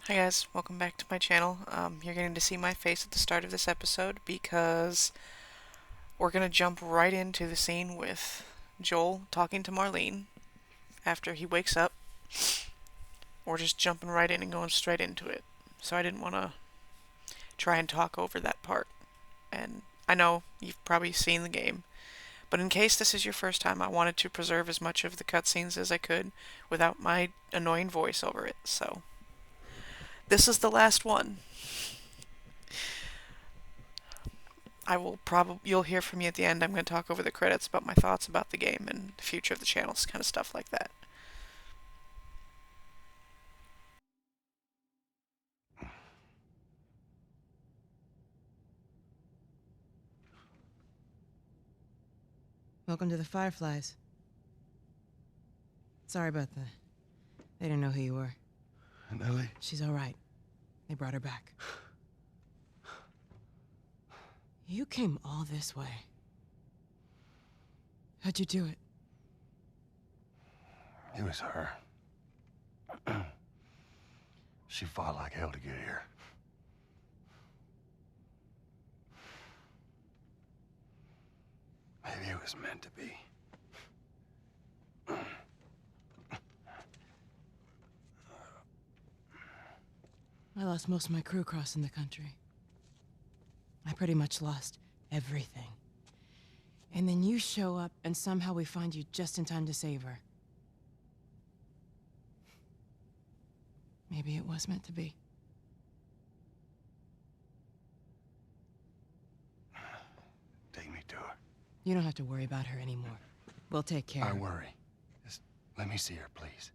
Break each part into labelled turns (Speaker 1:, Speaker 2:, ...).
Speaker 1: Hi guys, welcome back to my channel. You're getting to see my face at the start of this episode because we're going to jump right into the scene with Joel talking to Marlene after he wakes up. We're just jumping right in and going straight into it. So I didn't want to try and talk over that part. And I know you've probably seen the game, but in case this is your first time, I wanted to preserve as much of the cutscenes as I could without my annoying voice over it. So this is the last one. You'll hear from me at the end. I'm going to talk over the credits about my thoughts about the game and the future of the channels, kind of stuff like that.
Speaker 2: Welcome to the Fireflies. Sorry about that. They didn't know who you were.
Speaker 3: And Ellie?
Speaker 2: She's all right. They brought her back. You came all this way. How'd you do it?
Speaker 3: It was her. She fought like hell to get here. Maybe it was meant to be.
Speaker 2: I lost most of my crew crossing the country. I pretty much lost everything. And then you show up, and somehow we find you just in time to save her. Maybe it was meant to be.
Speaker 3: Take me to her.
Speaker 2: You don't have to worry about her anymore. We'll take care
Speaker 3: I
Speaker 2: of her.
Speaker 3: worry. Just let me see her, please.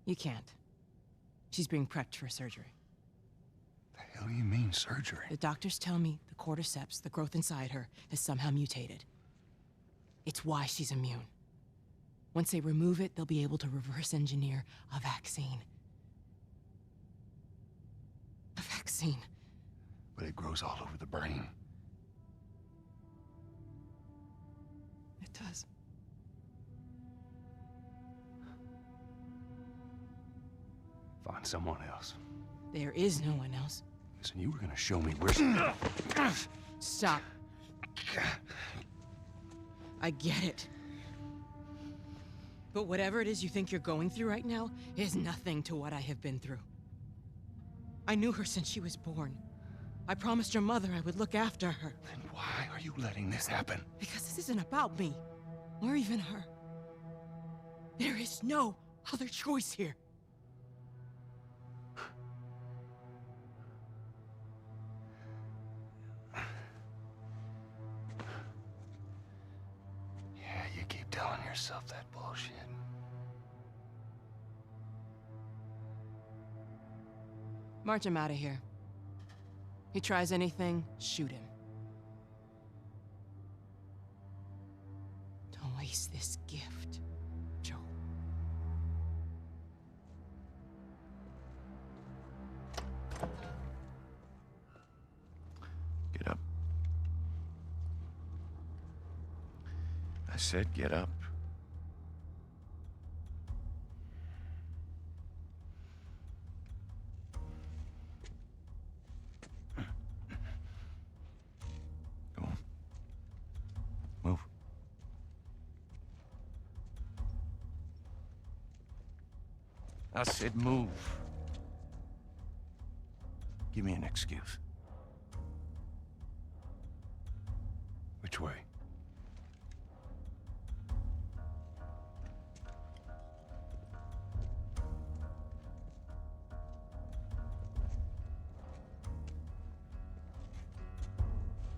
Speaker 2: You can't. She's being prepped for surgery.
Speaker 3: The hell do you mean, surgery?
Speaker 2: The doctors tell me the cordyceps, the growth inside her, has somehow mutated. It's why she's immune. Once they remove it, they'll be able to reverse engineer a vaccine. A vaccine.
Speaker 3: But it grows all over the brain.
Speaker 2: It does.
Speaker 3: Find someone else.
Speaker 2: There is no one else.
Speaker 3: Listen, you were gonna show me where she...
Speaker 2: Stop. I get it. But whatever it is you think you're going through right now is nothing to what I have been through. I knew her since she was born. I promised her mother I would look after her.
Speaker 3: Then why are you letting this happen?
Speaker 2: Because this isn't about me, or even her. There is no other choice here.
Speaker 3: Yeah, you keep telling yourself that bullshit.
Speaker 2: March him out of here. He tries anything, shoot him. Don't waste this gift, Joel.
Speaker 3: Get up. I said get up. Go on. Move. I said move. Give me an excuse. Which way?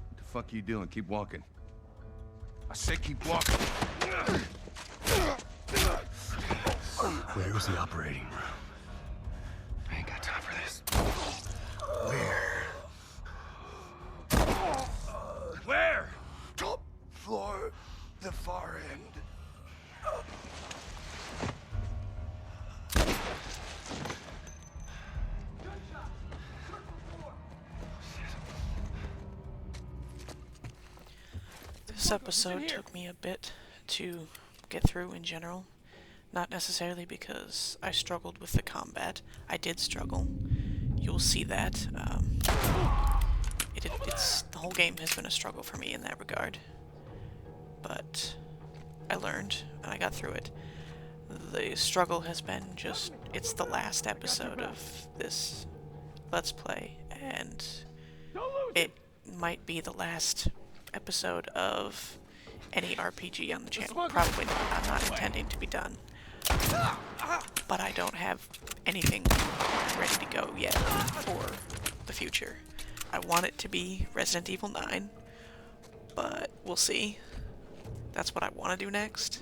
Speaker 3: What the fuck you doing? Keep walking. I said keep walking. Where's the operating room? I ain't got time for this. Where? Where? Top floor, the far end.
Speaker 1: This episode took me a bit to get through in general, Not necessarily because I struggled with the combat. I did struggle. You'll see that. It's the whole game has been a struggle for me in that regard. But I learned and I got through it. The struggle has been just, it's the last episode of this Let's Play, and it might be the last episode of any RPG on the channel. Probably not. I'm not intending to be done. But I don't have anything ready to go yet for the future. I want it to be Resident Evil 9, but we'll see. That's what I want to do next.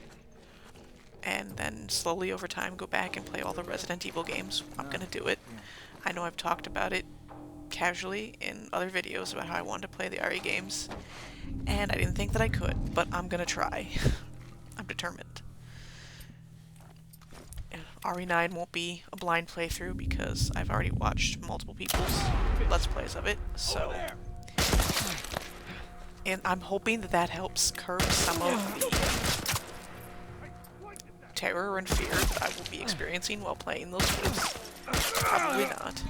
Speaker 1: And then slowly over time go back and play all the Resident Evil games. I'm gonna do it. I know I've talked about it casually in other videos about how I wanted to play the RE games, and I didn't think that I could, but I'm gonna try. I'm determined. RE9 won't be a blind playthrough because I've already watched multiple people's Let's Plays of it, so... And I'm hoping that that helps curb some of the terror and fear that I will be experiencing while playing those games. Probably not.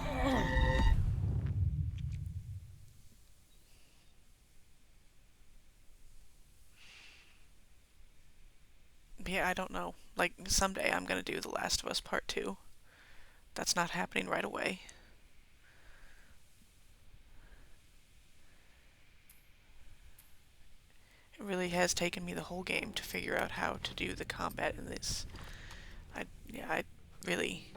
Speaker 1: But yeah, I don't know. Like, someday I'm gonna do The Last of Us Part 2. That's not happening right away. It really has taken me the whole game to figure out how to do the combat in this. I really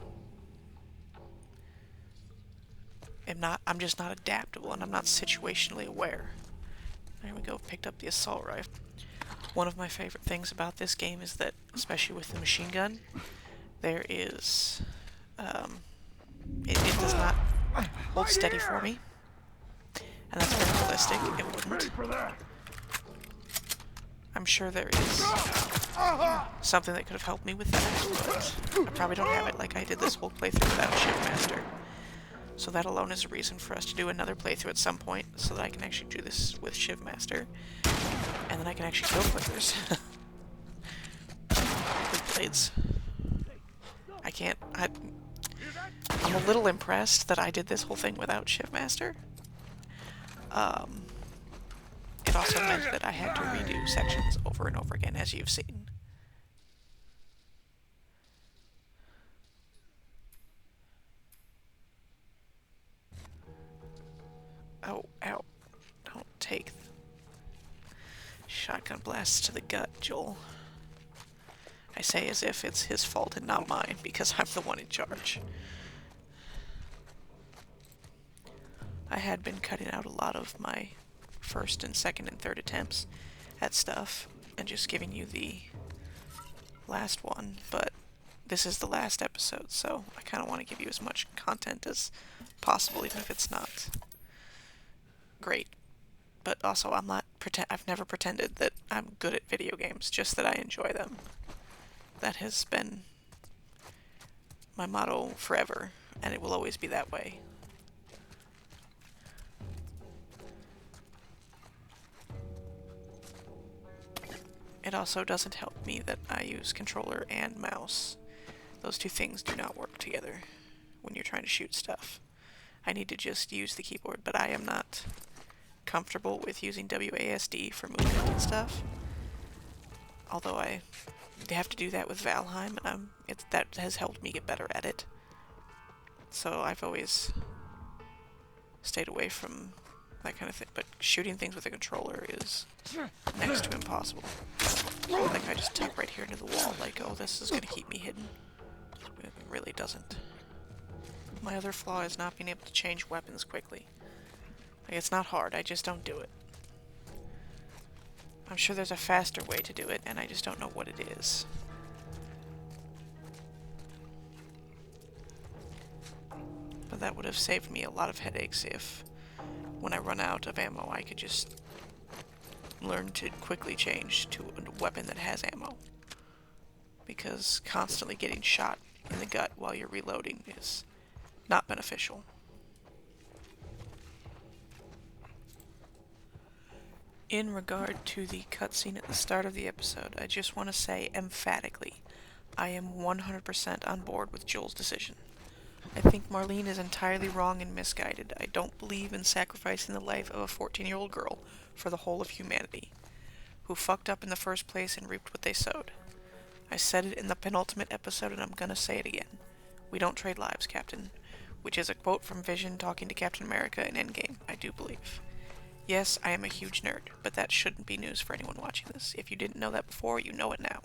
Speaker 1: am not, I'm just not adaptable and I'm not situationally aware. There we go, picked up the assault rifle. One of my favorite things about this game is that, especially with the machine gun, there is, it does not hold steady for me. And that's very realistic, it wouldn't. I'm sure there is something that could have helped me with that, but I probably don't have it. Like, I did this whole playthrough without Shipmaster. So that alone is a reason for us to do another playthrough at some point, so that I can actually do this with Shivmaster. And then I can actually kill clickers. With blades. I'm a little impressed that I did this whole thing without Shivmaster. It also meant that I had to redo sections over and over again, as you've seen. Oh, ow. Don't take shotgun blasts to the gut, Joel. I say as if it's his fault and not mine, because I'm the one in charge. I had been cutting out a lot of my first and second and third attempts at stuff, and just giving you the last one, but this is the last episode, so I kind of want to give you as much content as possible, even if it's not great. But also, I've never pretended that I'm good at video games, just that I enjoy them. That has been my motto forever, and it will always be that way. It also doesn't help me that I use controller and mouse. Those two things do not work together when you're trying to shoot stuff. I need to just use the keyboard, but I am not comfortable with using WASD for movement and stuff. Although I have to do that with Valheim, and that has helped me get better at it. So I've always stayed away from that kind of thing, but shooting things with a controller is next to impossible. Like, I just tap right here into the wall, like, oh, this is gonna keep me hidden. It really doesn't. My other flaw is not being able to change weapons quickly. Like, it's not hard, I just don't do it. I'm sure there's a faster way to do it, and I just don't know what it is. But that would have saved me a lot of headaches if, when I run out of ammo, I could just learn to quickly change to a weapon that has ammo. Because constantly getting shot in the gut while you're reloading is not beneficial. In regard to the cutscene at the start of the episode, I just want to say emphatically, I am 100% on board with Joel's decision. I think Marlene is entirely wrong and misguided. I don't believe in sacrificing the life of a 14-year-old girl for the whole of humanity, who fucked up in the first place and reaped what they sowed. I said it in the penultimate episode and I'm gonna say it again. We don't trade lives, Captain. Which is a quote from Vision talking to Captain America in Endgame, I do believe. Yes, I am a huge nerd, but that shouldn't be news for anyone watching this. If you didn't know that before, you know it now.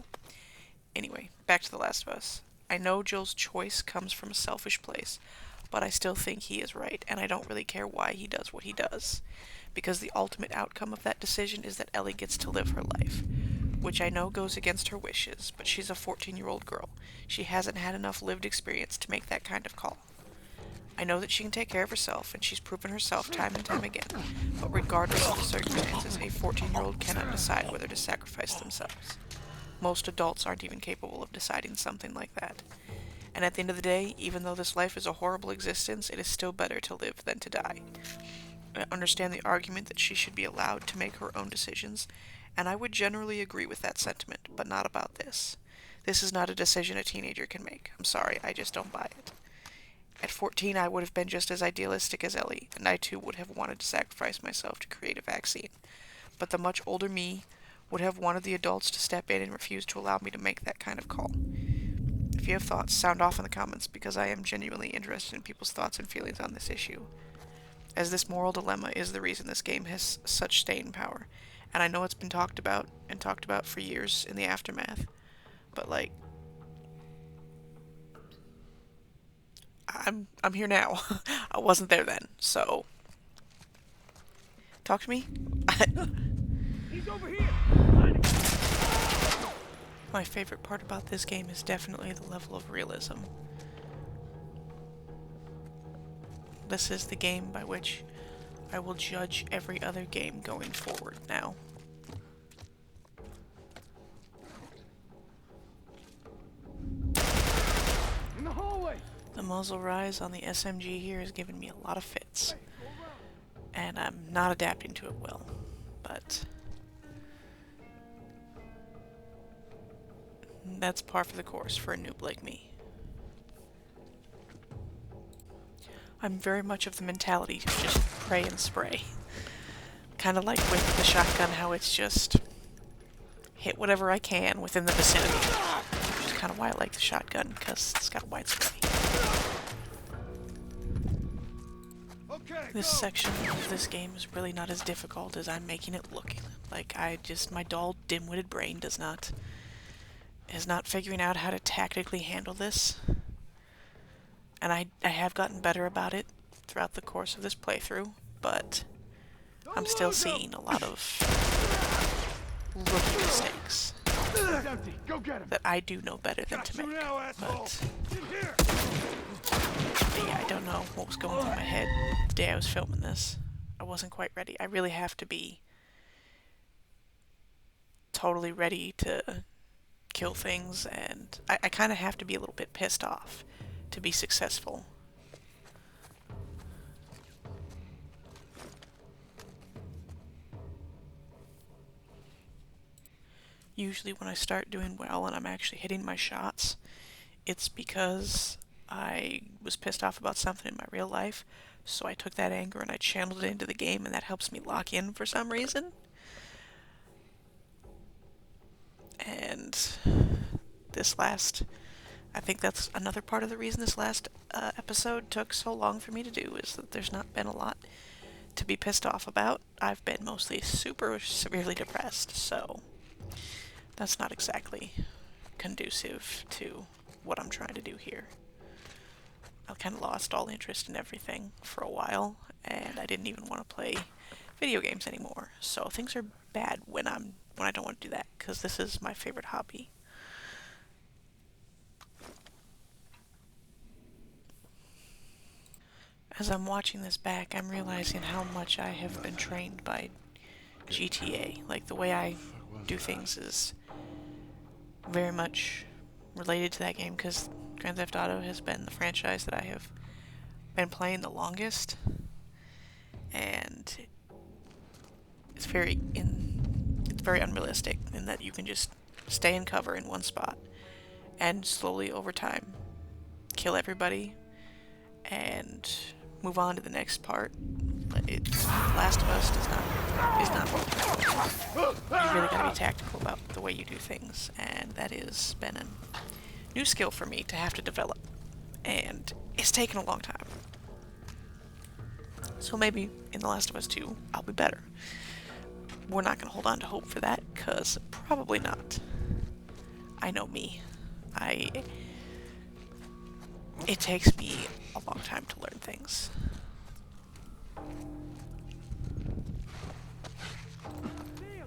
Speaker 1: Anyway, back to The Last of Us. I know Joel's choice comes from a selfish place, but I still think he is right, and I don't really care why he does what he does. Because the ultimate outcome of that decision is that Ellie gets to live her life, which I know goes against her wishes, but she's a 14-year-old girl. She hasn't had enough lived experience to make that kind of call. I know that she can take care of herself, and she's proven herself time and time again, but regardless of the circumstances, a 14-year-old cannot decide whether to sacrifice themselves. Most adults aren't even capable of deciding something like that. And at the end of the day, even though this life is a horrible existence, it is still better to live than to die. I understand the argument that she should be allowed to make her own decisions, and I would generally agree with that sentiment, but not about this. This is not a decision a teenager can make. I'm sorry, I just don't buy it. At 14, I would have been just as idealistic as Ellie, and I too would have wanted to sacrifice myself to create a vaccine. But the much older me would have wanted the adults to step in and refuse to allow me to make that kind of call. If you have thoughts, sound off in the comments, because I am genuinely interested in people's thoughts and feelings on this issue, as this moral dilemma is the reason this game has such staying power. And I know it's been talked about and talked about for years in the aftermath, but like, I'm here now. I wasn't there then, so talk to me.
Speaker 3: He's over here!
Speaker 1: My favorite part about this game is definitely the level of realism. This is the game by which I will judge every other game going forward now.
Speaker 3: In the hallway!
Speaker 1: The muzzle rise on the SMG here has given me a lot of fits, and I'm not adapting to it well, but that's par for the course for a noob like me. I'm very much of the mentality to just pray and spray. Kind of like with the shotgun, how it's just hit whatever I can within the vicinity. Which is kind of why I like the shotgun, because it's got wide spray.
Speaker 3: Okay,
Speaker 1: This
Speaker 3: go.
Speaker 1: section of this game is really not as difficult as I'm making it look. Like, my dull, dim-witted brain is not figuring out how to tactically handle this. And I have gotten better about it throughout the course of this playthrough, but I'm still seeing a lot of rookie mistakes
Speaker 3: It's empty. Go get him.
Speaker 1: that I do know better than
Speaker 3: Got
Speaker 1: to
Speaker 3: you
Speaker 1: make.
Speaker 3: now, asshole.
Speaker 1: But
Speaker 3: In here.
Speaker 1: yeah, I don't know what was going through my head the day I was filming this. I wasn't quite ready. I really have to be totally ready to kill things, and I kind of have to be a little bit pissed off to be successful. Usually when I start doing well and I'm actually hitting my shots, it's because I was pissed off about something in my real life, so I took that anger and I channeled it into the game, and that helps me lock in for some reason. And I think that's another part of the reason this last episode took so long for me to do, is that there's not been a lot to be pissed off about. I've been mostly super severely depressed, so that's not exactly conducive to what I'm trying to do here. I kind of lost all interest in everything for a while, and I didn't even want to play video games anymore. So things are bad when I don't want to do that, because this is my favorite hobby. As I'm watching this back, I'm realizing how much I have been trained by GTA. Like, the way I do things is very much related to that game, because Grand Theft Auto has been the franchise that I have been playing the longest, and it's very unrealistic in that you can just stay in cover in one spot and slowly over time kill everybody and move on to the next part. But Last of Us is not you really gotta be tactical about the way you do things, and that has been a new skill for me to have to develop, and it's taken a long time. So maybe in The Last of Us 2, I'll be better. We're not gonna hold on to hope for that, cause probably not. I know me. It takes me a long time to learn things.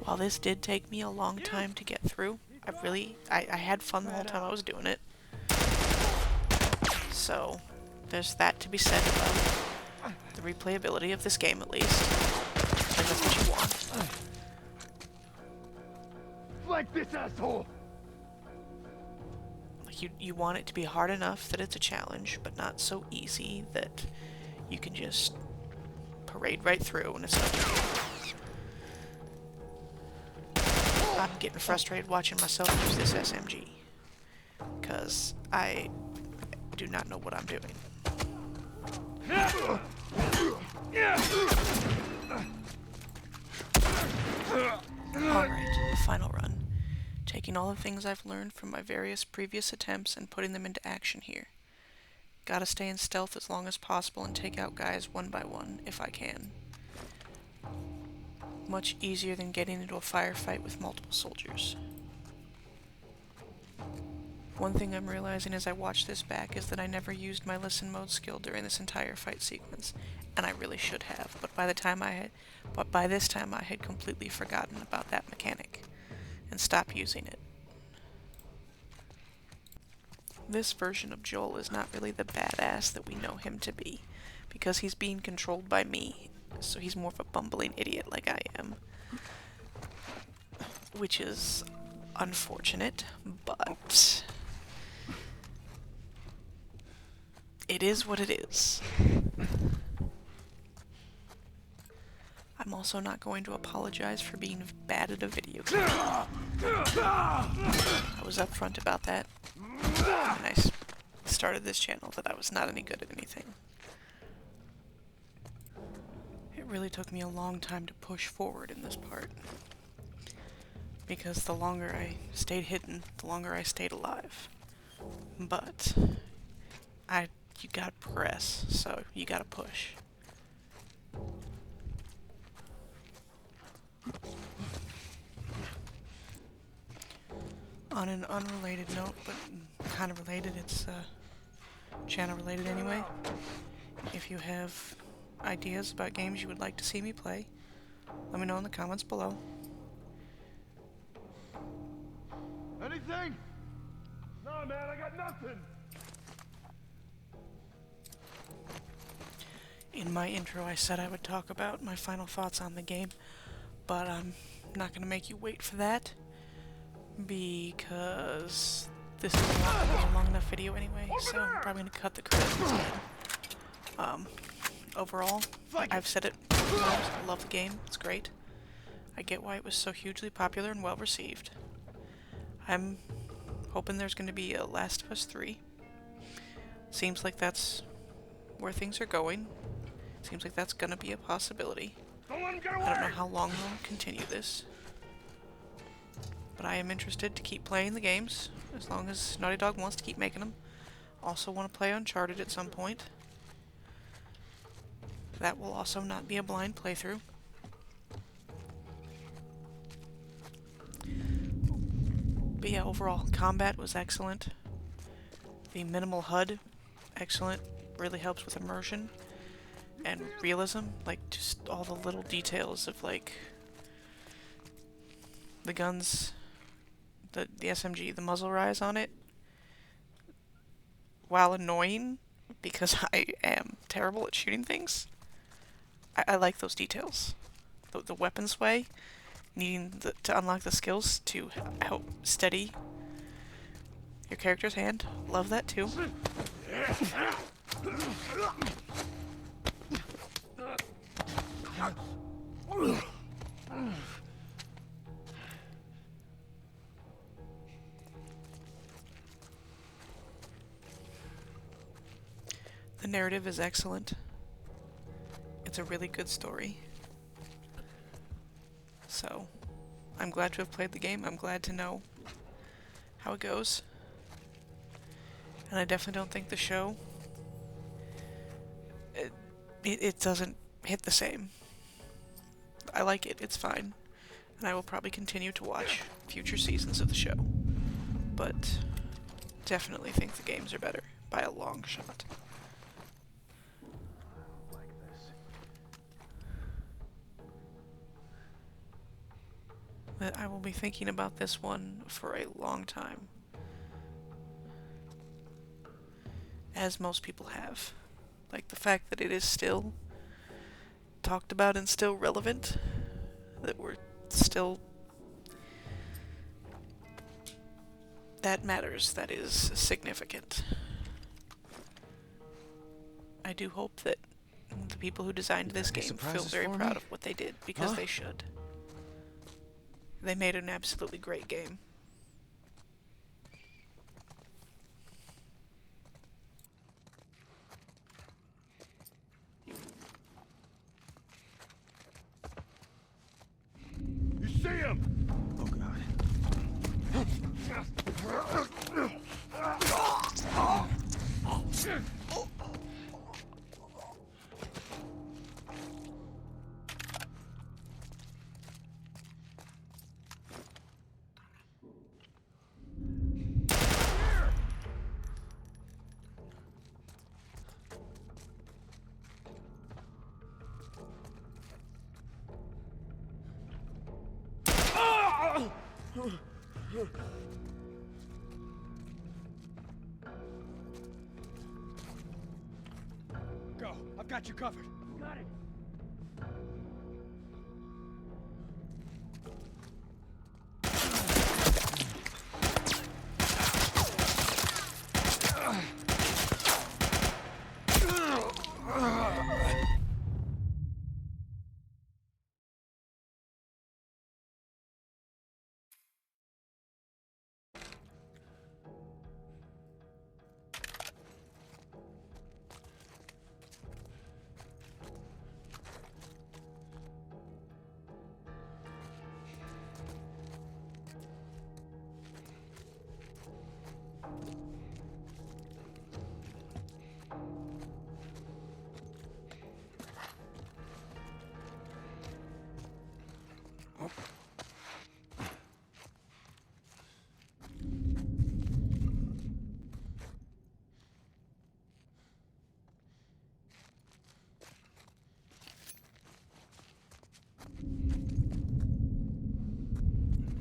Speaker 1: While this did take me a long time to get through, I had fun the whole time I was doing it. So, there's that to be said about the replayability of this game, at least. And that's what you want.
Speaker 3: Like this asshole!
Speaker 1: Like, you want it to be hard enough that it's a challenge, but not so easy that you can just parade right through and it's not a deal. I'm getting frustrated watching myself use this SMG, because I do not know what I'm doing. Alright, final run. Taking all the things I've learned from my various previous attempts and putting them into action here. Gotta stay in stealth as long as possible and take out guys one by one, if I can. Much easier than getting into a firefight with multiple soldiers. One thing I'm realizing as I watch this back is that I never used my listen mode skill during this entire fight sequence, and I really should have, but by this time I had completely forgotten about that mechanic, and stopped using it. This version of Joel is not really the badass that we know him to be, because he's being controlled by me, so he's more of a bumbling idiot like I am. Which is unfortunate, but it is what it is. I'm also not going to apologize for being bad at a video game. I was upfront about that when I started this channel, that I was not any good at anything. It really took me a long time to push forward in this part, because the longer I stayed hidden, the longer I stayed alive. But you gotta progress, so you gotta push. On an unrelated note, but kind of related, it's channel related anyway. If you have ideas about games you would like to see me play, let me know in the comments below.
Speaker 3: Anything? No, man, I got nothing.
Speaker 1: In my intro, I said I would talk about my final thoughts on the game, but I'm not going to make you wait for that, because this is not going to be a long enough video anyway, so I'm probably going to cut the credits instead. Overall, I've said it many times, I love the game, it's great. I get why it was so hugely popular and well received. I'm hoping there's going to be a Last of Us 3. Seems like that's where things are going. Seems like that's going to be a possibility.
Speaker 3: Don't let him get away!
Speaker 1: I don't know how long they'll continue this, but I am interested to keep playing the games, as long as Naughty Dog wants to keep making them. Also want to play Uncharted at some point. That will also not be a blind playthrough. But yeah, overall, combat was excellent. The minimal HUD, excellent. Really helps with immersion and realism, like just all the little details of like the guns, the SMG, the muzzle rise on it. While annoying, because I am terrible at shooting things, I like those details. The weapon sway, needing to unlock the skills to help steady your character's hand. Love that too. The narrative is excellent. It's a really good story. So, I'm glad to have played the game. I'm glad to know how it goes. And I definitely don't think the show, it doesn't hit the same. I like it. It's fine. And I will probably continue to watch future seasons of the show. But definitely think the games are better by a long shot. But I will be thinking about this one for a long time. As most people have. Like the fact that it is still talked about and still relevant. That we're still... That matters. That is significant. I do hope that the people who designed this game feel very proud of what they did, because they should. They made an absolutely great game.
Speaker 3: You see him? Oh, God. Go. I've got you covered. Got it.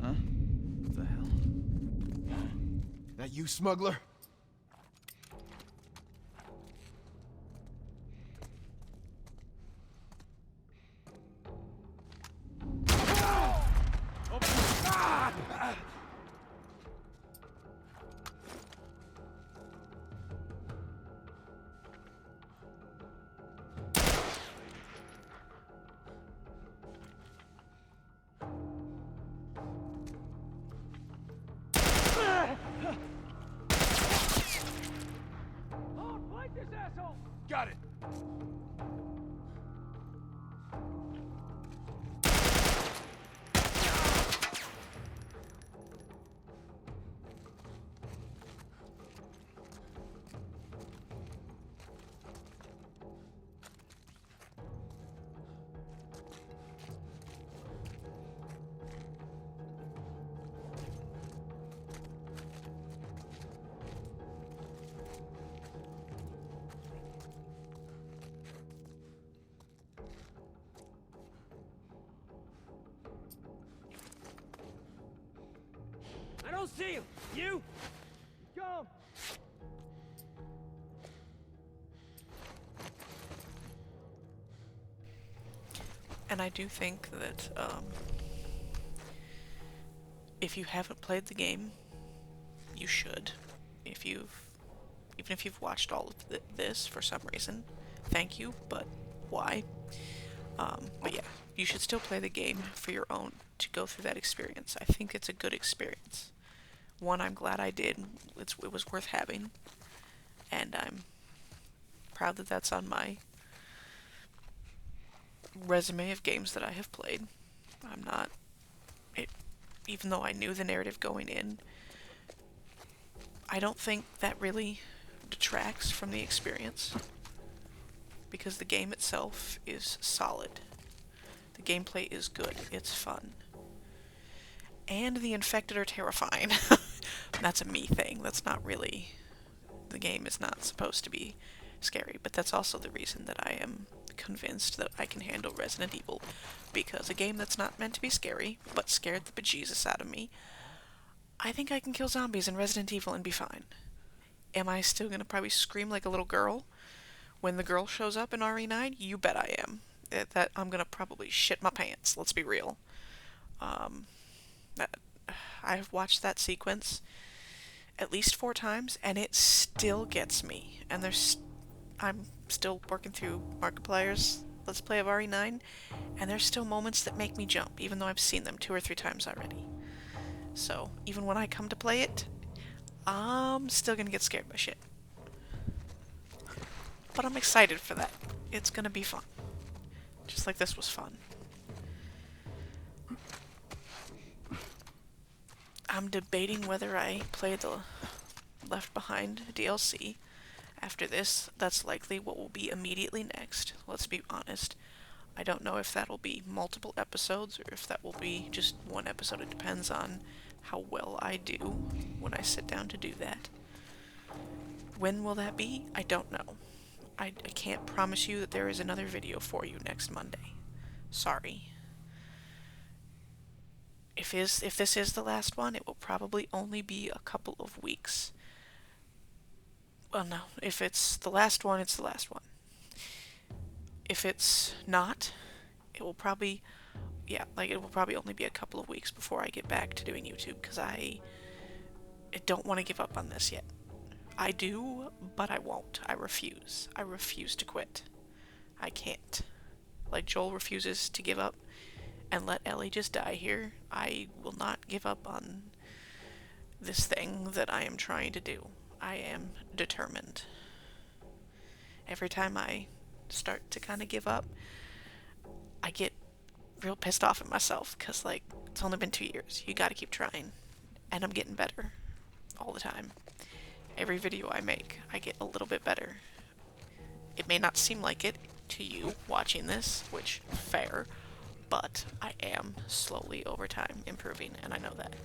Speaker 3: Huh? What the hell? That you, smuggler? Got it.
Speaker 4: I don't see him. You? Go!
Speaker 1: And I do think that if you haven't played the game, you should. Even if you've watched all of this for some reason, thank you, but why? But yeah, you should still play the game for your own, to go through that experience. I think it's a good experience. One I'm glad I did. It was worth having, and I'm proud that that's on my resume of games that I have played. I'm not it even though I knew the narrative going in, I don't think that really detracts from the experience because the game itself is solid. The gameplay is good. It's fun. And the infected are terrifying. That's a me thing. That's not really... The game is not supposed to be scary, but that's also the reason that I am convinced that I can handle Resident Evil, because a game that's not meant to be scary, but scared the bejesus out of me, I think I can kill zombies in Resident Evil and be fine. Am I still gonna probably scream like a little girl when the girl shows up in RE9? You bet I am. That I'm gonna probably shit my pants, let's be real. That, I've watched that sequence at least 4 times, and it still gets me. And I'm still working through Markiplier's Let's Play of RE9, and there's still moments that make me jump, even though I've seen them 2 or 3 times already. So, even when I come to play it, I'm still gonna get scared by shit. But I'm excited for that. It's gonna be fun. Just like this was fun. I'm debating whether I play the Left Behind DLC after this. That's likely what will be immediately next. Let's be honest. I don't know if that'll be multiple episodes or if that will be just one episode. It depends on how well I do when I sit down to do that. When will that be? I don't know. I can't promise you that there is another video for you next Monday. Sorry. If this is the last one, it will probably only be a couple of weeks. Well, no. If it's the last one, it's the last one. If it's not, it will probably... Yeah, like, it will probably only be a couple of weeks before I get back to doing YouTube, because I don't want to give up on this yet. I do, but I won't. I refuse. I refuse to quit. I can't. Like Joel refuses to give up and let Ellie just die here, I will not give up on this thing that I am trying to do. I am determined. Every time I start to kind of give up, I get real pissed off at myself, because, like, it's only been 2 years. You gotta keep trying. And I'm getting better. All the time. Every video I make, I get a little bit better. It may not seem like it to you watching this, which, fair, but I am slowly over time improving, and I know that.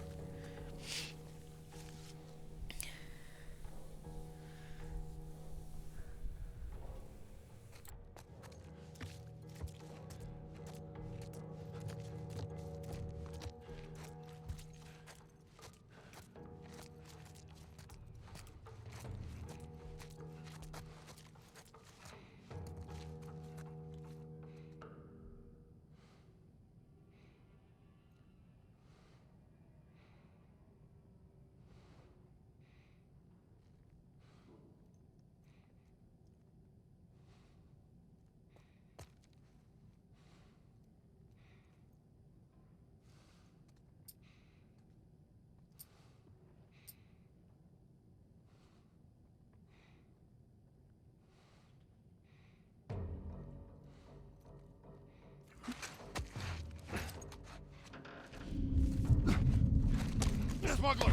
Speaker 3: Smuggler!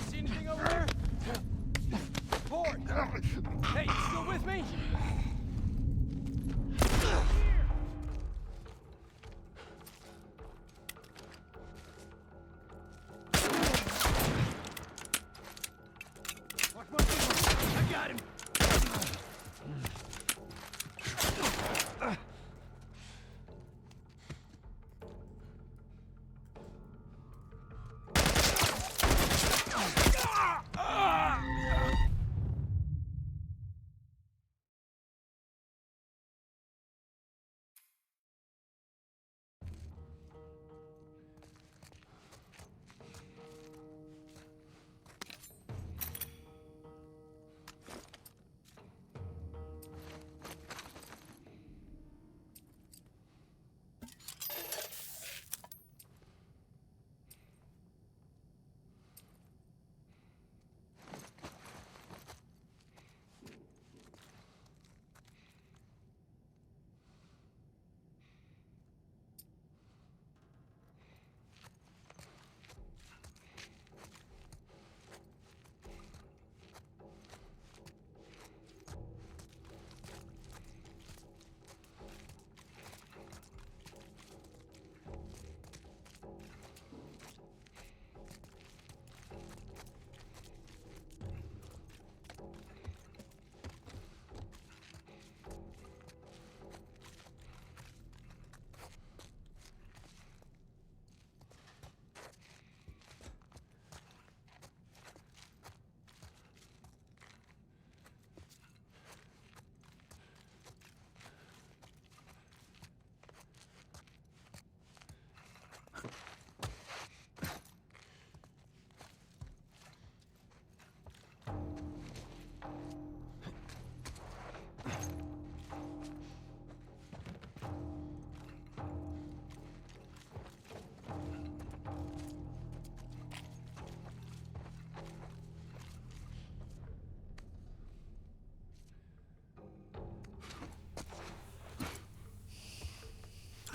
Speaker 4: See anything over there? Report! Hey, you still with me? Watch my feet. I got him.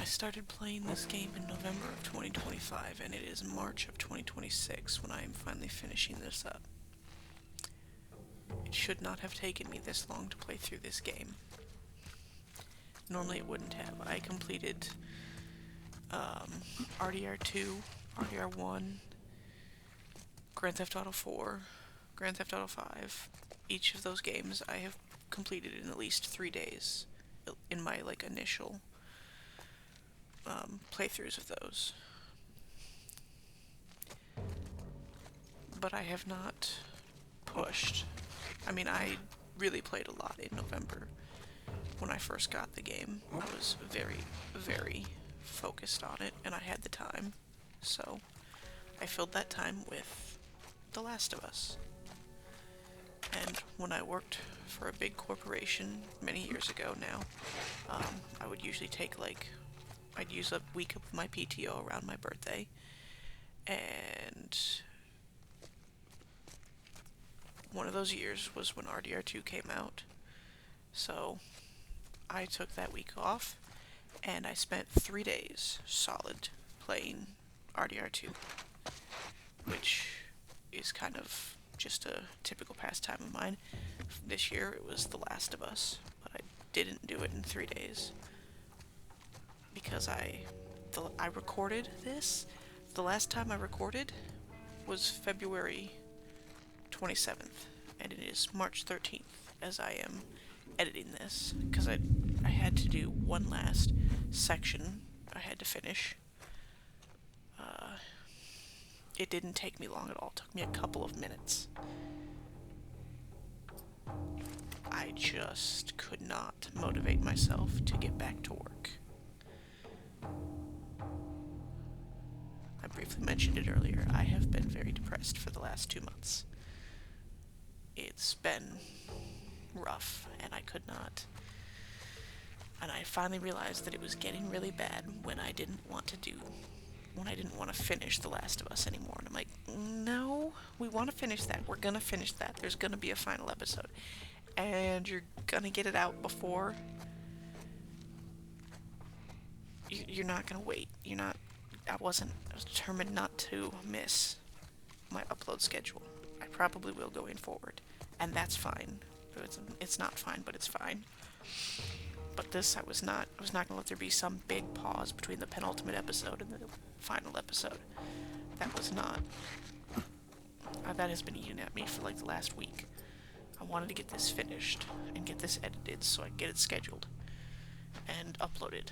Speaker 1: started playing this game in November of 2025, and it is March of 2026 when I am finally finishing this up. It should not have taken me this long to play through this game. Normally it wouldn't have. I completed RDR2, RDR1, Grand Theft Auto 4, Grand Theft Auto 5. Each of those games I have completed in at least 3 days in my initial playthroughs of those. But I have not pushed. I mean, I really played a lot in November. When I first got the game, I was very, very focused on it, and I had the time. So, I filled that time with The Last of Us. And when I worked for a big corporation many years ago now, I would usually take I'd use a week of my PTO around my birthday, and one of those years was when RDR2 came out. So I took that week off, and I spent 3 days solid playing RDR2, which is kind of just a typical pastime of mine. This year it was The Last of Us, but I didn't do it in 3 days because I recorded this. The last time I recorded was February 27th, and it is March 13th as I am editing this, because I had to do one last section I had to finish. It didn't take me long at all. It took me a couple of minutes. I just could not motivate myself to get back to work. I briefly mentioned it earlier. I have been very depressed for the last 2 months. It's been rough, and I could not. And I finally realized that it was getting really bad when I didn't want to finish The Last of Us anymore. And I'm like, no, we want to finish that. We're gonna finish that. There's gonna be a final episode. And you're gonna get it out before. You're not gonna wait. I was determined not to miss my upload schedule. I probably will going forward. And that's fine. It's not fine, but it's fine. But this, I was not gonna let there be some big pause between the penultimate episode and the final episode. That was not. That has been eating at me for the last week. I wanted to get this finished and get this edited so I can get it scheduled and uploaded.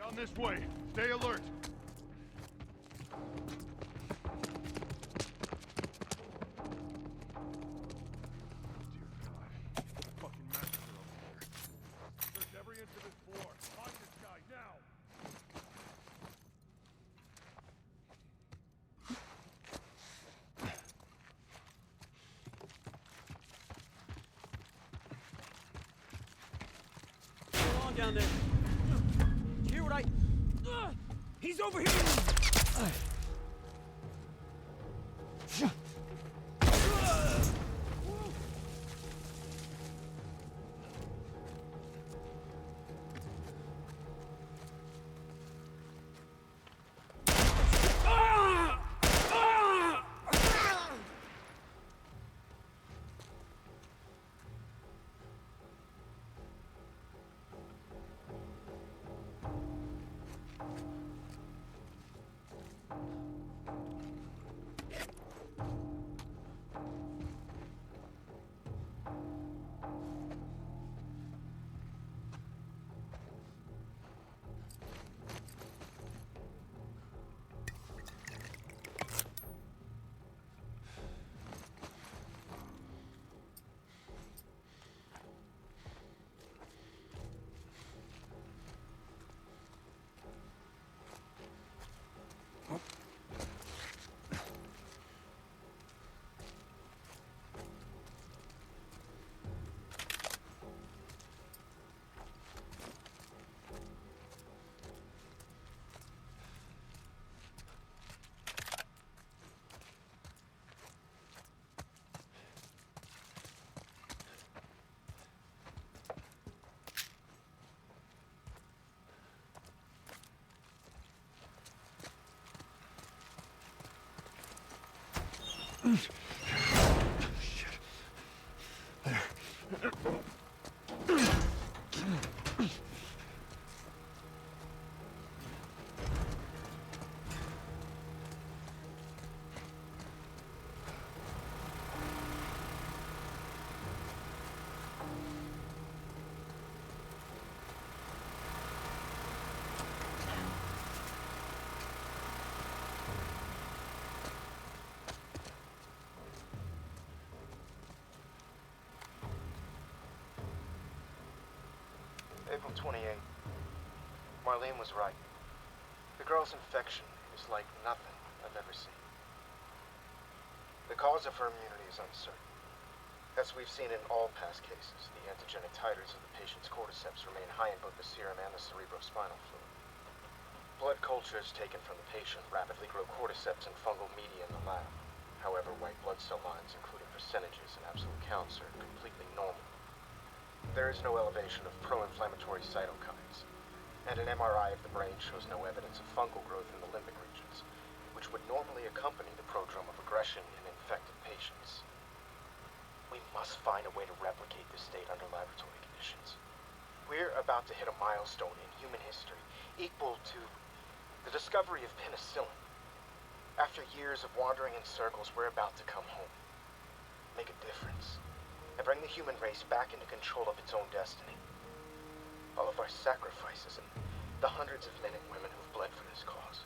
Speaker 5: Down this way. Stay alert. Dear God. Fucking massacre over here. Search every inch of this floor. Find this guy, now!
Speaker 4: Go on down there. Did you hear what I... He's over here!
Speaker 3: April 28th. Marlene was right. The girl's infection is like nothing I've ever seen. The cause of her immunity is uncertain. As we've seen in all past cases, the antigenic titers of the patient's cordyceps remain high in both the serum and the cerebrospinal fluid. Blood cultures taken from the patient rapidly grow cordyceps and fungal media in the lab. However, white blood cell lines, including percentages and absolute counts, are completely normal. There is no elevation of pro-inflammatory cytokines, and an MRI of the brain shows no evidence of fungal growth in the limbic regions, which would normally accompany the prodrome of aggression in infected patients. We must find a way to replicate this state under laboratory conditions. We're about to hit a milestone in human history equal to the discovery of penicillin. After years of wandering in circles, we're about to come home, make a difference, and bring the human race back into control of its own destiny. All of our sacrifices and the hundreds of men and women who've bled for this cause,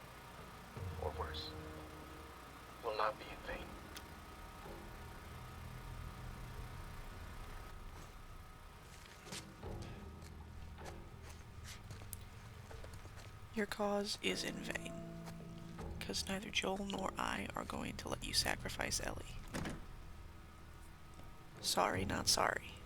Speaker 3: or worse, will not be in vain.
Speaker 1: Your cause is in vain, because neither Joel nor I are going to let you sacrifice Ellie. Sorry, not sorry.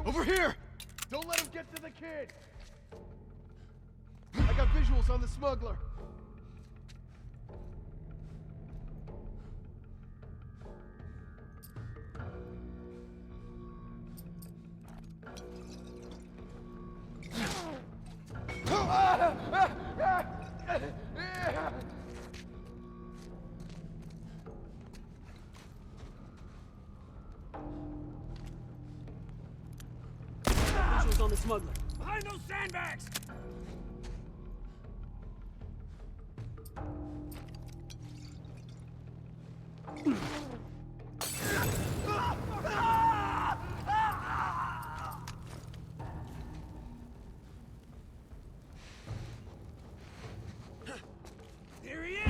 Speaker 5: Over here! Don't let him get to the kid! I got visuals on the smuggler.
Speaker 4: Visuals on the smuggler. Behind those sandbags! There he is!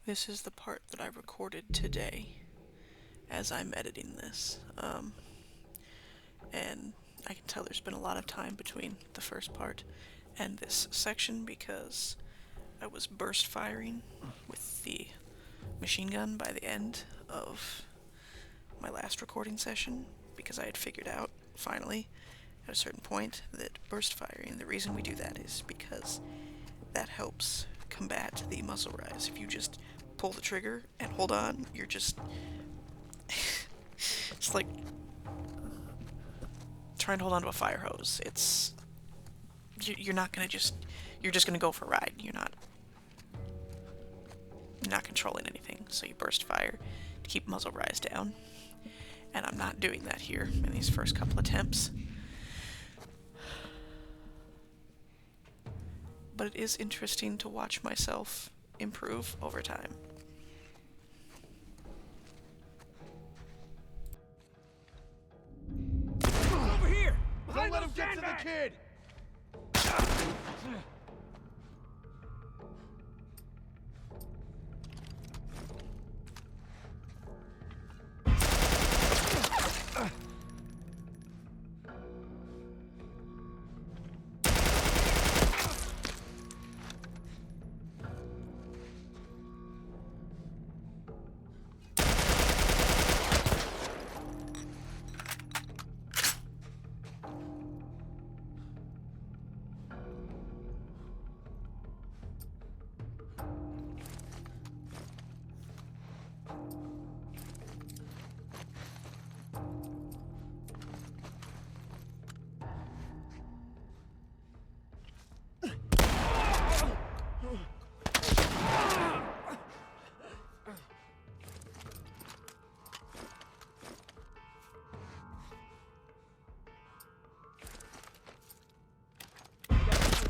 Speaker 1: This is the part that I recorded today as I'm editing this. And I can tell there's been a lot of time between the first part and this section because I was burst firing with the machine gun by the end of my last recording session because I had figured out, finally, at a certain point, that burst firing, the reason we do that is because that helps combat the muzzle rise. If you just pull the trigger and hold on, you're just... it's like trying to hold on to a fire hose. It's... you're not gonna just... you're just gonna go for a ride. You're not controlling anything, so you burst fire to keep muzzle rise down. And I'm not doing that here in these first couple attempts. But it is interesting to watch myself improve over time.
Speaker 4: Over here!
Speaker 5: Don't
Speaker 4: Behind
Speaker 5: let him
Speaker 4: those
Speaker 5: get to the
Speaker 4: sandbags!
Speaker 5: kid!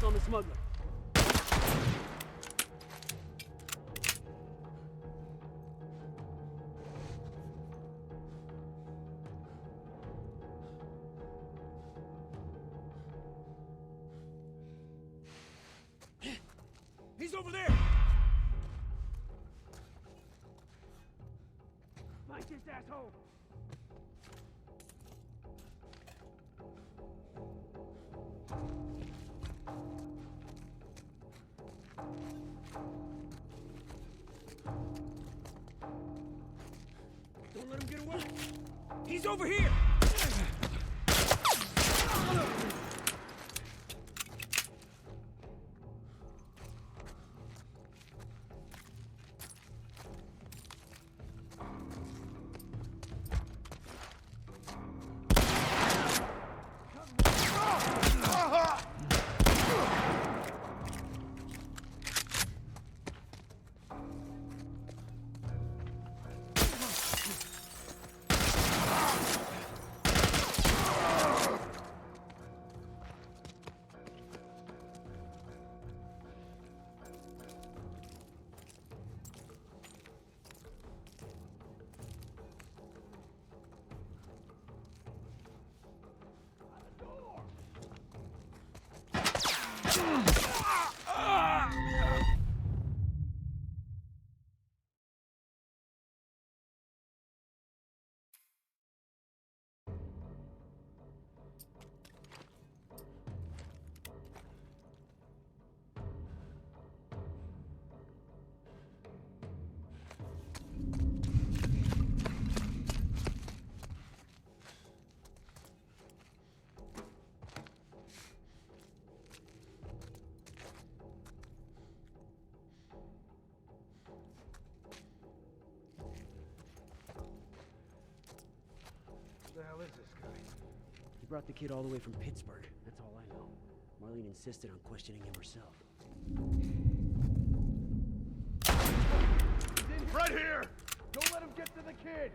Speaker 4: On the smuggler. He's over there! Find this asshole! Don't let him get away! He's over here! brought the kid all the way from Pittsburgh. That's all I know. Marlene insisted on questioning him herself.
Speaker 5: Right here! Don't let him get to the kid!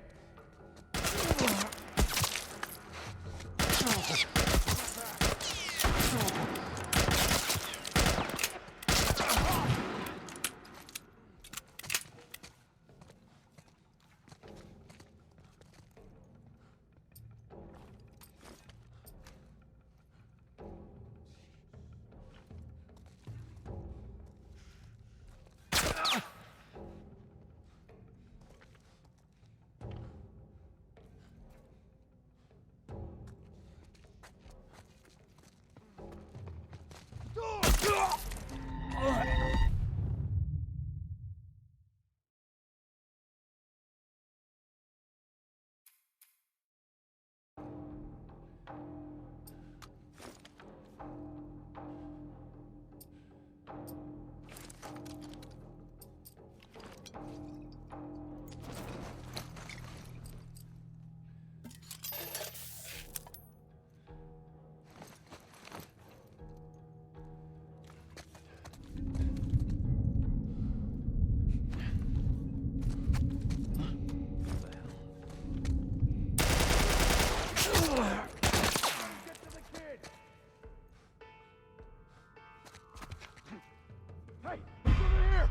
Speaker 5: Hey, he's over here!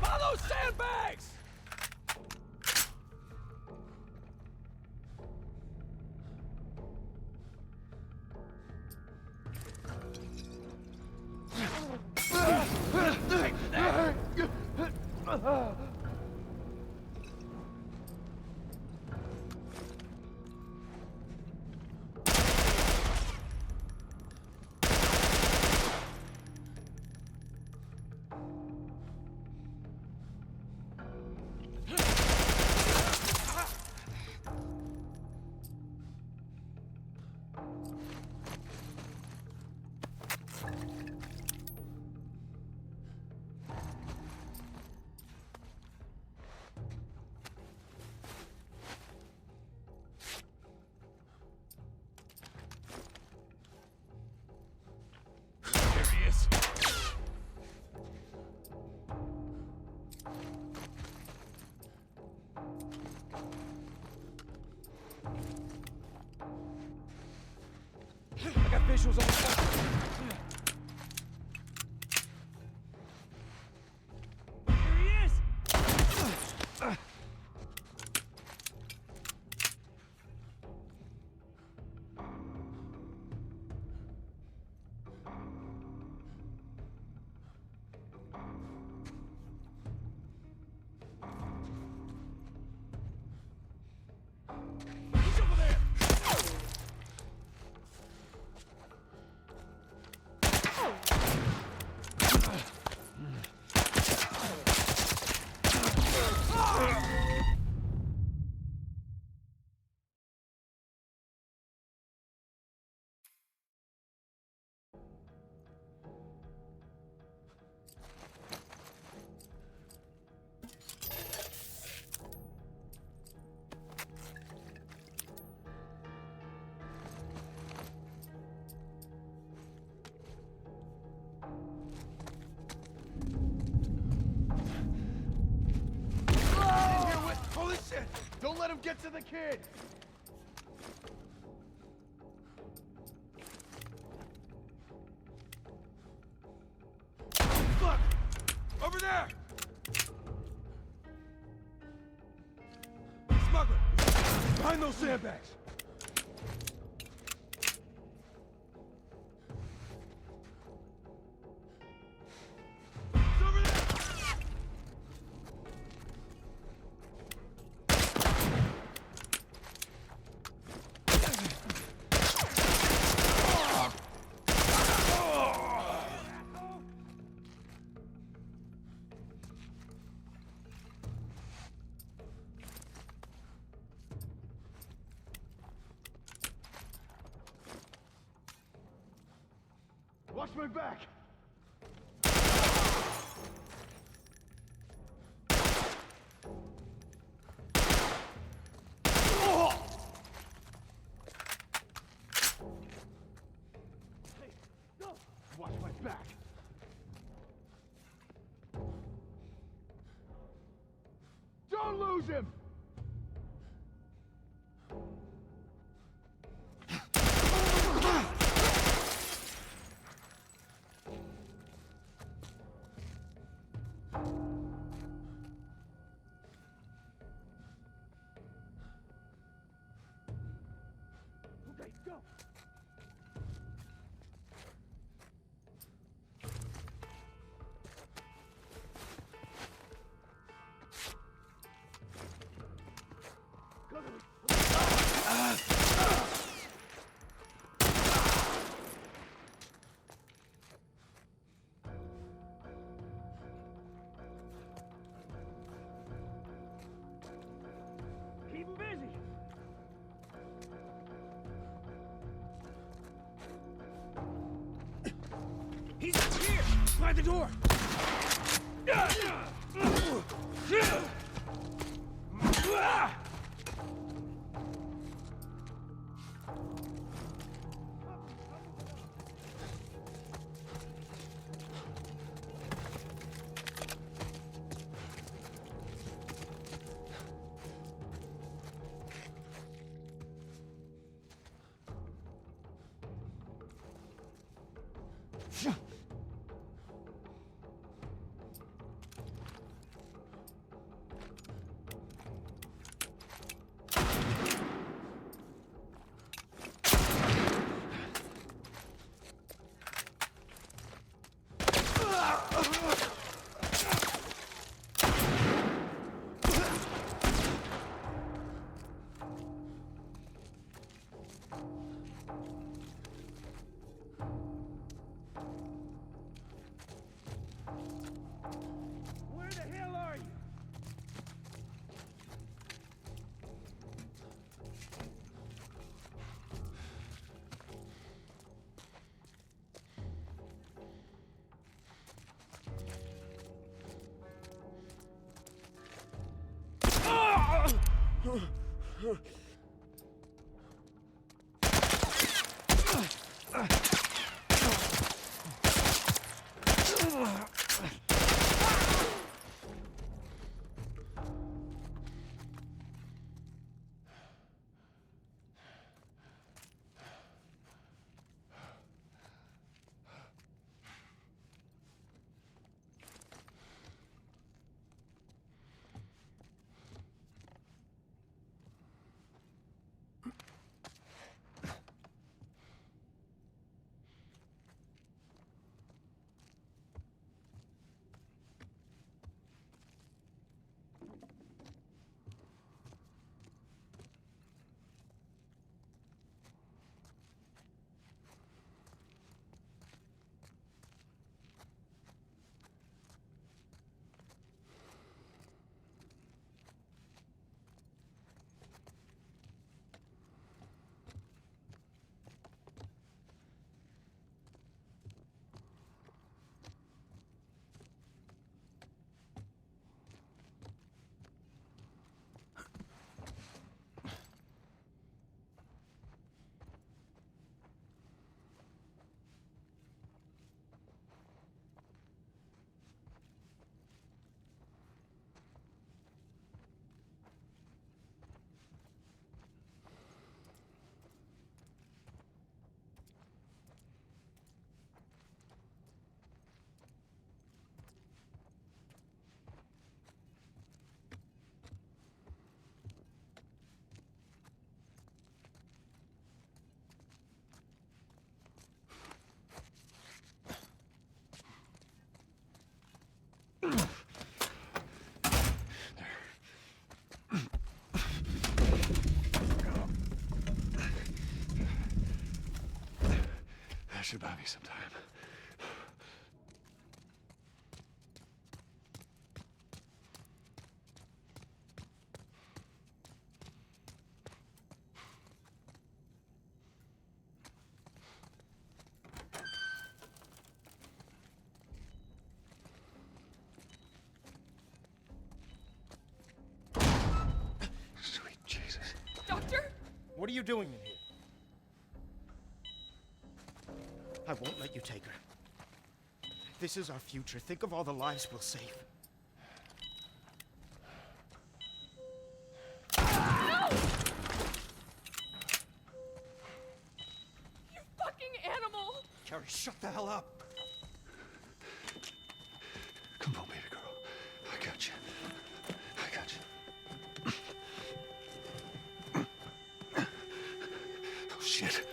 Speaker 4: Follow sandbags! There he is. I got visuals on the side. Here he is! He's over there!
Speaker 5: Holy shit! Don't let him get to the kid! Look! Over there! Smuggler! Behind those sandbags! He's over there! Watch my back! Hey, no! Watch my back! Don't lose him! Okay, go! Cover me! Keep him busy! He's up here! By the door! Where the hell are you? That should buy me some time.
Speaker 3: What are you doing in here? I won't let you take her. This is our future. Think of all the lives we'll save.
Speaker 6: You fucking animal!
Speaker 3: Carrie, shut the hell up.
Speaker 5: Come on, baby girl. I got you. I got you. Oh, shit.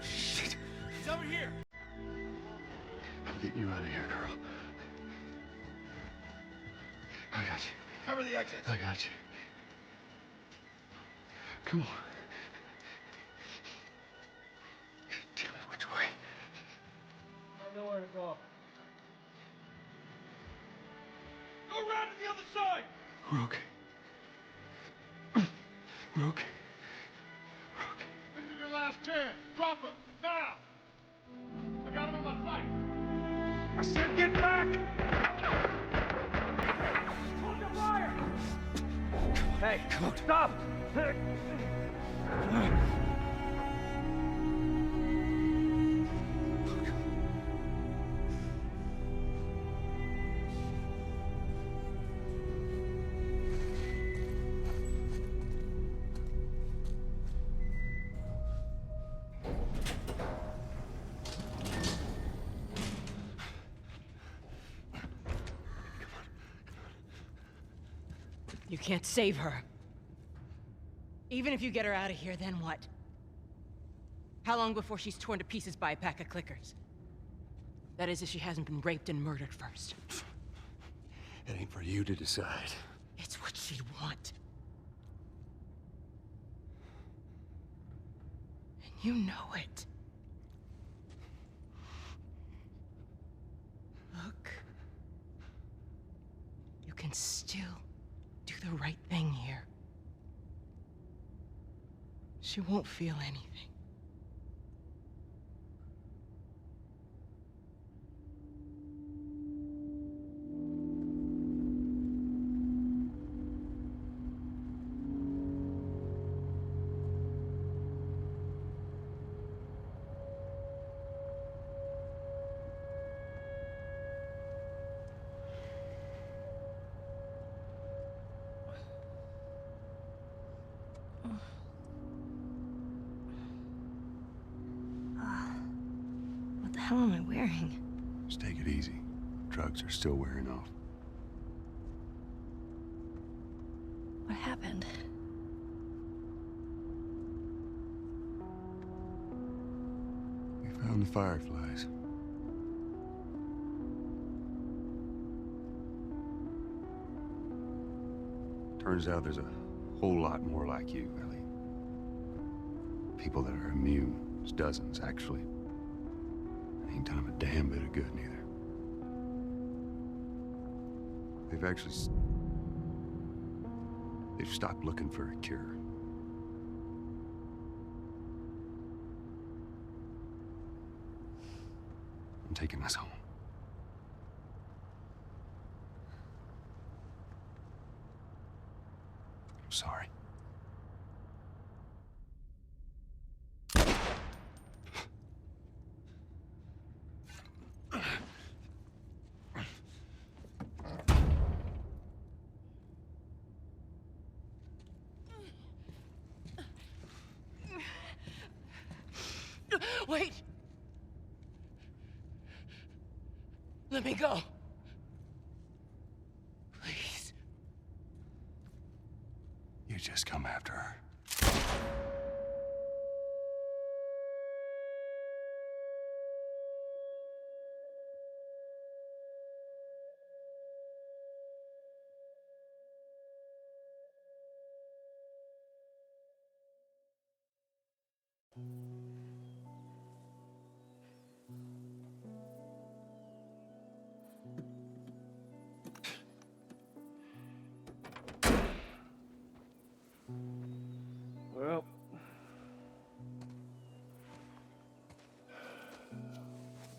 Speaker 5: Shit.
Speaker 4: He's over here!
Speaker 5: I'm getting you out of here, girl. I got you.
Speaker 3: Cover the exit.
Speaker 5: I got you. Come on. Tell me which way.
Speaker 4: I know where to go. Go around to the other side!
Speaker 5: We're okay. We're okay. We're okay. This is your last chance. Drop him now. I got him in my sight. I said get back.
Speaker 4: Hold your fire! Hey,
Speaker 5: Come on.
Speaker 4: stop!
Speaker 2: You can't save her. Even if you get her out of here, then what? How long before she's torn to pieces by a pack of clickers? That is, if she hasn't been raped and murdered first.
Speaker 5: It ain't for you to decide.
Speaker 2: It's what she'd want. And you know it. Look. You can still do the right thing here. She won't feel anything.
Speaker 6: What the hell am I wearing?
Speaker 5: Just take it easy. Drugs are still wearing off.
Speaker 6: What happened?
Speaker 5: We found the fireflies. Turns out there's a whole lot more like you, Ellie. People that are immune. There's dozens, actually. Ain't done them a damn bit of good, neither. They've actually... They've stopped looking for a cure. I'm taking us home. I'm sorry.
Speaker 2: Wait! Let me go. Please.
Speaker 5: You just come after her.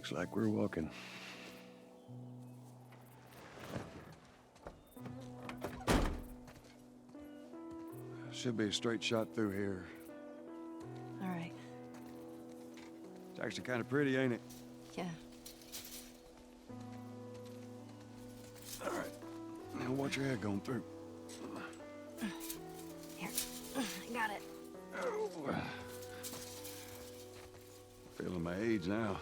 Speaker 5: Looks like we're walking. Should be a straight shot through here.
Speaker 6: All right.
Speaker 5: It's actually kind of pretty, ain't it?
Speaker 6: Yeah.
Speaker 5: All right. Now watch your head going through.
Speaker 6: Here. I got it.
Speaker 5: Oh. Feeling my age now.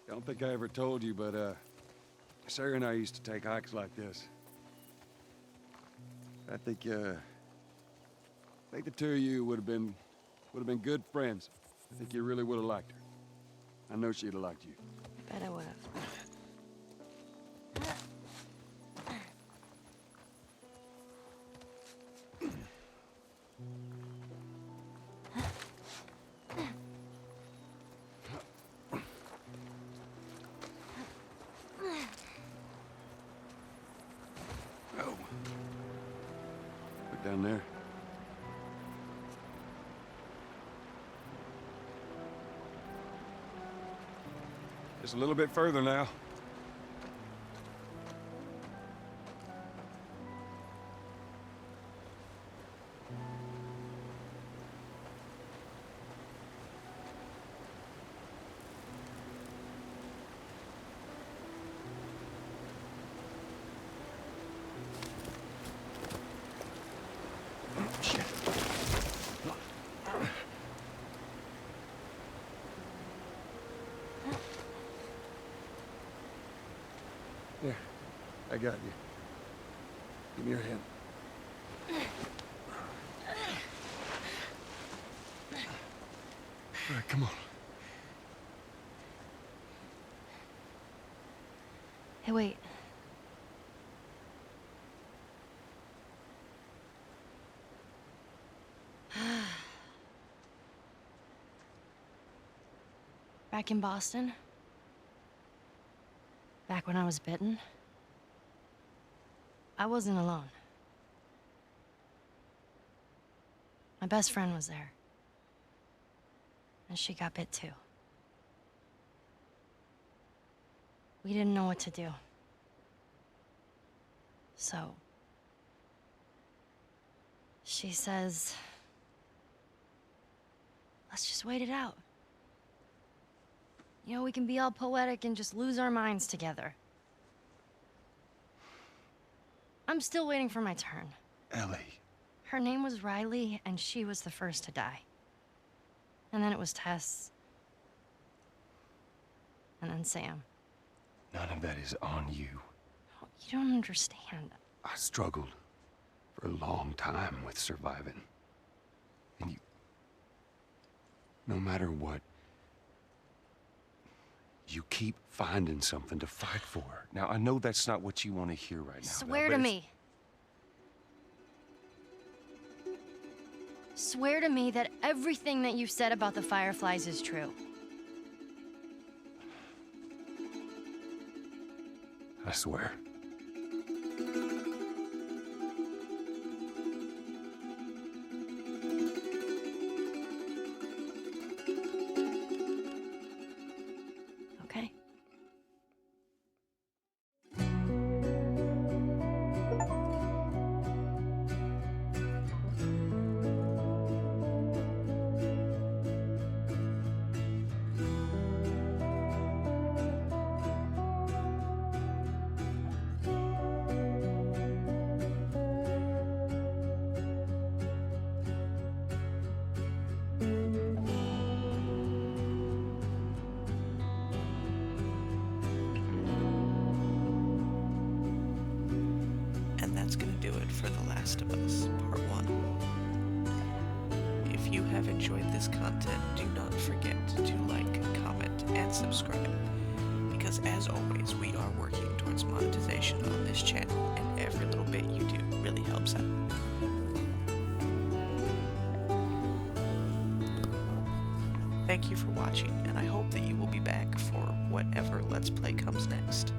Speaker 5: I don't think I ever told you, but Sarah and I used to take hikes like this. I think the two of you would have been good friends. I think you really would have liked her. I know she'd have liked you.
Speaker 6: I bet I would have.
Speaker 5: Oh. Look down there. Just a little bit further now. Shit. Here, I got you. Give me your hand. All right, come on.
Speaker 6: Hey, wait. Back in Boston, back when I was bitten, I wasn't alone. My best friend was there. And she got bit too. We didn't know what to do. So, she says, let's just wait it out. You know, we can be all poetic and just lose our minds together. I'm still waiting for my turn.
Speaker 5: Ellie.
Speaker 6: Her name was Riley, and she was the first to die. And then it was Tess. And then Sam.
Speaker 5: None of that is on you.
Speaker 6: Oh, you don't understand.
Speaker 5: I struggled for a long time with surviving. And you... No matter what, you keep finding something to fight for. Now, I know that's not what you want to hear right now.
Speaker 6: Swear
Speaker 5: but
Speaker 6: to
Speaker 5: it's-
Speaker 6: me. Swear to me that everything that you've said about the Fireflies is true.
Speaker 5: I swear.
Speaker 6: Okay?
Speaker 1: And that's going to do it for The Last of Us, Part 1. If you have enjoyed this content, do not forget to like, comment, and subscribe. Because as always, we are working towards monetization on this channel, and every little bit you do really helps out. Thank you for watching, and I hope that you will be back for whatever Let's Play comes next.